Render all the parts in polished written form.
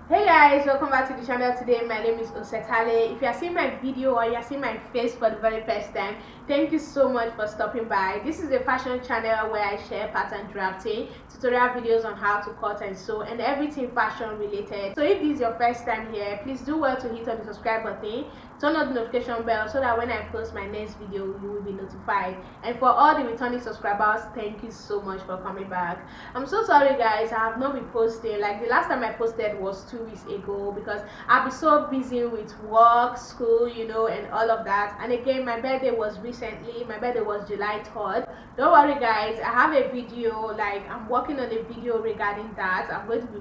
Hey guys, welcome back to the channel. Today my name is Osetale. If you are seeing my video or you are seeing my face for the very first time, thank you so much for stopping by. This is a fashion channel where I share pattern drafting, tutorial videos on how to cut and sew, and everything fashion related. So if this is your first time here, please do well to hit on the subscribe button, turn on the notification bell so that when I post my next video you will be notified. And for all the returning subscribers, thank you so much for coming back. I'm so sorry guys, I have not been posting. Like the last time I posted was 2 weeks ago because I've been so busy with work, school, and all of that. And again, my birthday was recently. My birthday was July 3rd. Don't worry guys, I have a video, like I'm working on a video regarding that. I'm going to be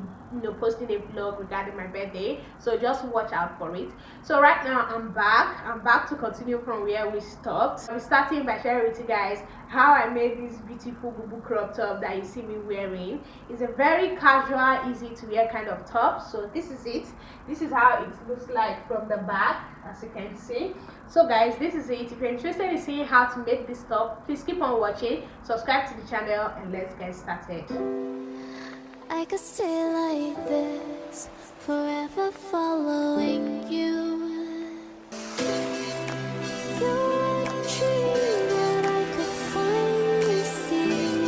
posting a vlog regarding my birthday, so just watch out for it. So right now I'm back to continue from where we stopped. I'm starting by sharing with you guys how I made this beautiful BUBU crop top that you see me wearing. It's a very casual, easy to wear kind of top. So this is it. This is how it looks like from the back, as you can see. So guys, this is it. If you're interested in seeing how to make this top, please keep on watching, subscribe to the channel, and let's get started. I could stay like this, forever following you. You're a dream that I could finally see.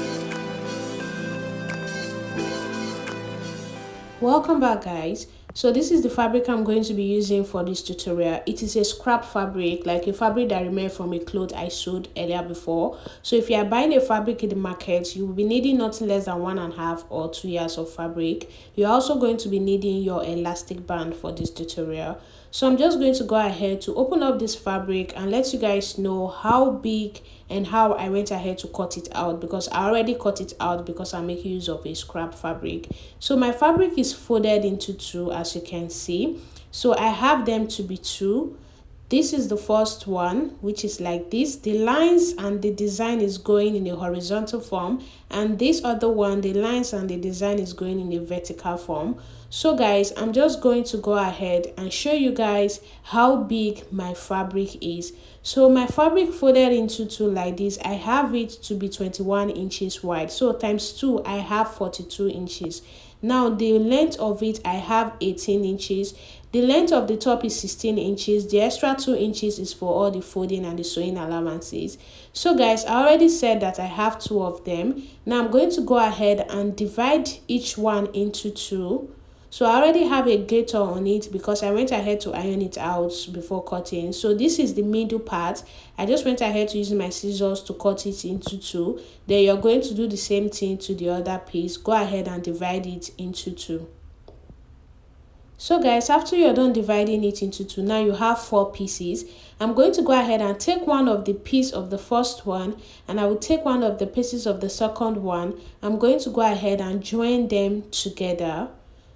Welcome back guys. So this is the fabric I'm going to be using for this tutorial. It is a scrap fabric, like a fabric that remained from a cloth I sewed earlier before. So if you are buying a fabric in the market, you will be needing nothing less than 1.5 or 2 yards of fabric. You're also going to be needing your elastic band for this tutorial. So I'm just going to go ahead to open up this fabric and let you guys know how big and how I went ahead to cut it out, because I already cut it out because I'm making use of a scrap fabric. So my fabric is folded into two, as you can see. So I have them to be two. This is the first one, which is like this. The lines and the design is going in a horizontal form, and this other one, the lines and the design is going in a vertical form. So guys, I'm just going to go ahead and show you guys how big my fabric is. So my fabric folded into two like this, I have it to be 21 inches wide. So times 2, I have 42 inches. Now the length of it, I have 18 inches. The length of the top is 16 inches. The extra 2 inches is for all the folding and the sewing allowances. So guys, I already said that I have 2 of them. Now I'm going to go ahead and divide each one into 2. So I already have a gator on it because I went ahead to iron it out before cutting. So this is the middle part. I just went ahead to use my scissors to cut it into 2. Then you're going to do the same thing to the other piece. Go ahead and divide it into 2. So guys, after you're done dividing it into 2, now you have 4 pieces. I'm going to go ahead and take one of the piece of the first one, and I will take one of the pieces of the second one. I'm going to go ahead and join them together.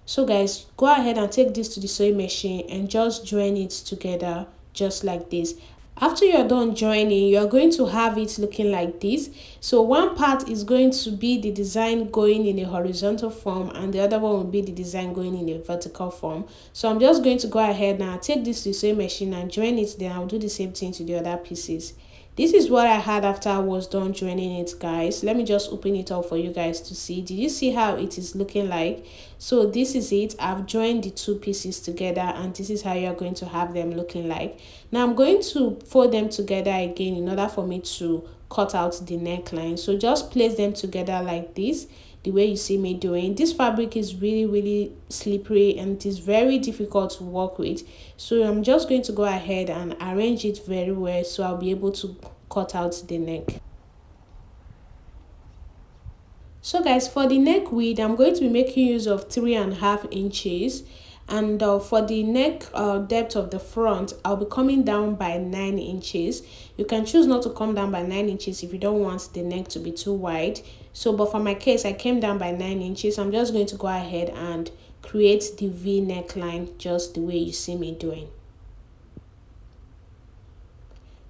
So guys, go ahead and take this to the sewing machine and just join it together just like this. After you're done joining, you're going to have it looking like this. So one part is going to be the design going in a horizontal form, and the other one will be the design going in a vertical form. So I'm just going to go ahead now, take this to the sewing machine and join it. Then I'll do the same thing to the other pieces. This is what I had after I was done joining it, guys. Let me just open it up for you guys to see. Did you see how it is looking like? So this is it. I've joined the 2 pieces together, and this is how you're going to have them looking like. Now I'm going to fold them together again in order for me to cut out the neckline. So just place them together like this, the way you see me doing. This fabric is really slippery and it is very difficult to work with. So I'm just going to go ahead and arrange it very well so I'll be able to cut out the neck. So guys, for the neck width, I'm going to be making use of 3.5 inches. And for the neck depth of the front, I'll be coming down by 9 inches. You can choose not to come down by 9 inches if you don't want the neck to be too wide. So but for my case, I came down by 9 inches. I'm just going to go ahead and create the V neckline just the way you see me doing.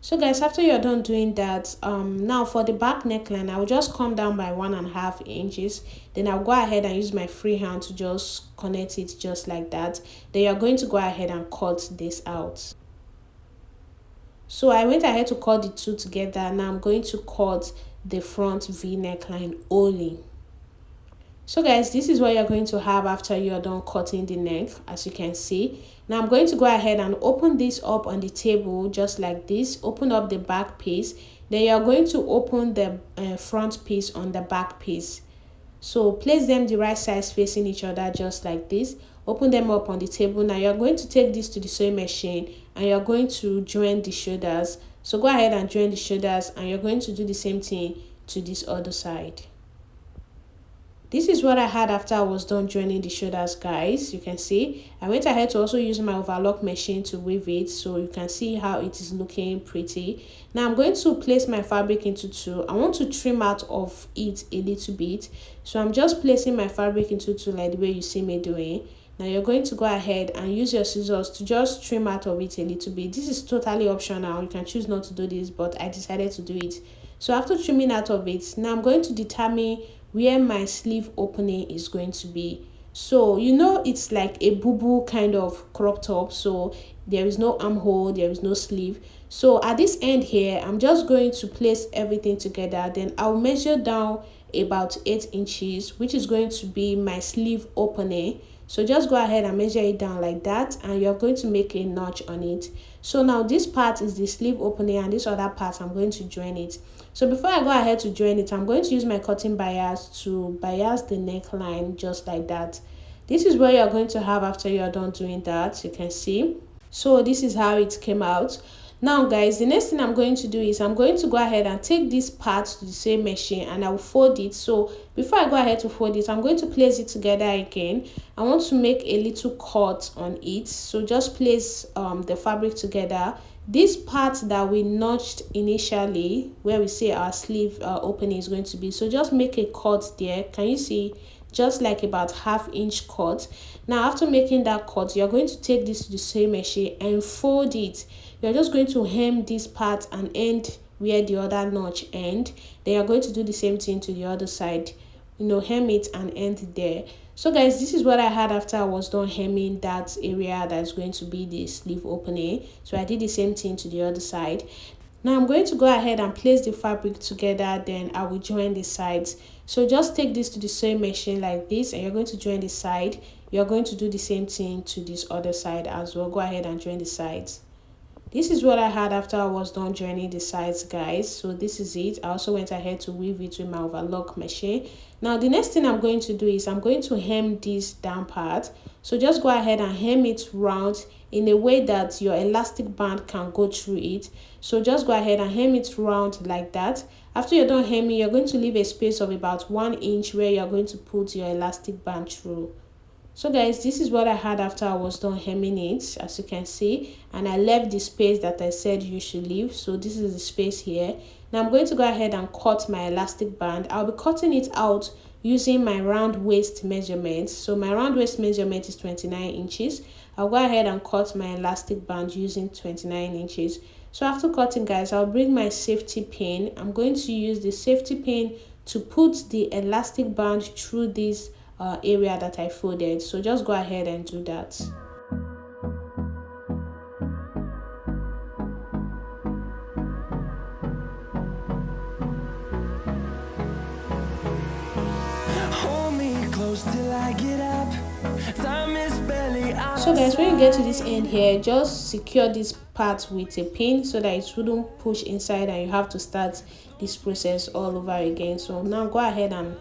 So guys, after you're done doing that, now for the back neckline, I will just come down by 1.5 inches. Then I'll go ahead and use my free hand to just connect it just like that. Then you're going to go ahead and cut this out. So I went ahead to cut the 2 together. Now I'm going to cut the front V neckline only. So guys, this is what you're going to have after you're done cutting the neck, as you can see. Now I'm going to go ahead and open this up on the table just like this. Open up the back piece. Then you're going to open the front piece on the back piece. So place them the right size facing each other just like this. Open them up on the table. Now you're going to take this to the sewing machine and you're going to join the shoulders. So go ahead and join the shoulders and you're going to do the same thing to this other side. This is what I had after I was done joining the shoulders, guys. You can see I went ahead to also use my overlock machine to weave it, so you can see how it is looking pretty. Now I'm going to place my fabric into two. I want to trim out of it a little bit, so I'm just placing my fabric into two like the way you see me doing. Now you're going to go ahead and use your scissors to just trim out of it a little bit. This is totally optional. You can choose not to do this, but I decided to do it. So after trimming out of it, now I'm going to determine where my sleeve opening is going to be. So you know it's like a BUBU kind of crop top, so there is no armhole, there is no sleeve. So at this end here, I'm just going to place everything together. Then I'll measure down about 8 inches, which is going to be my sleeve opening. So just go ahead and measure it down like that, and you're going to make a notch on it. So now this part is the sleeve opening and this other part I'm going to join it. So before I go ahead to join it, I'm going to use my cutting bias to bias the neckline just like that. This is what you're going to have after you're done doing that. You can see. So this is how it came out. Now guys, the next thing I'm going to do is I'm going to go ahead and take this part to the sewing machine and I will fold it. So before I go ahead to fold it, I'm going to place it together again. I want to make a little cut on it. So just place the fabric together. This part that we notched initially, where we say our sleeve opening is going to be, so just make a cut there. Can you see? Just like about ½ inch cut. Now after making that cut, you're going to take this to the sewing machine and fold it. You're just going to hem this part and end where the other notch end. Then you're going to do the same thing to the other side. You know, hem it and end there. So guys, this is what I had after I was done hemming that area that is going to be the sleeve opening. So I did the same thing to the other side. Now I'm going to go ahead and place the fabric together, then I will join the sides. So just take this to the sewing machine like this and you're going to join the side. You're going to do the same thing to this other side as well. Go ahead and join the sides. This is what I had after I was done joining the sides, guys. So this is it. I also went ahead to weave it with my overlock machine. Now the next thing I'm going to do is I'm going to hem this down part. So just go ahead and hem it round in a way that your elastic band can go through it. So just go ahead and hem it round like that. After you're done hemming, you're going to leave a space of about 1 inch where you're going to put your elastic band through. So guys, this is what I had after I was done hemming it, as you can see, and I left the space that I said you should leave. So this is the space here. Now I'm going to go ahead and cut my elastic band. I'll be cutting it out using my round waist measurement. So my round waist measurement is 29 inches. I'll go ahead and cut my elastic band using 29 inches. So after cutting, guys, I'll bring my safety pin. I'm going to use the safety pin to put the elastic band through this area that I folded. So just go ahead and do that. Hold me close till I get up. Time is barely on. So guys, when you get to this end here, just secure this part with a pin so that it wouldn't push inside and you have to start this process all over again. So now go ahead and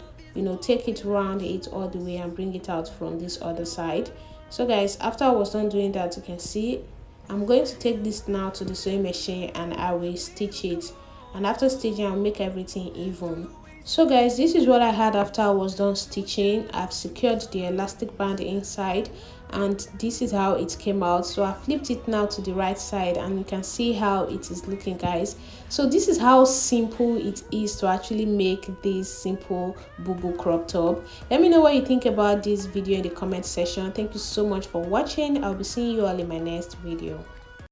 take it round it all the way and bring it out from this other side. So guys, after I was done doing that, you can see I'm going to take this now to the sewing machine and I will stitch it, and after stitching I'll make everything even. So guys, this is what I had after I was done stitching. I've secured the elastic band inside and this is how it came out. So I flipped it now to the right side and you can see how it is looking, guys. So this is how simple it is to actually make this simple BUBU crop top. Let me know what you think about this video in the comment section. Thank you so much for watching. I'll be seeing you all in my next video.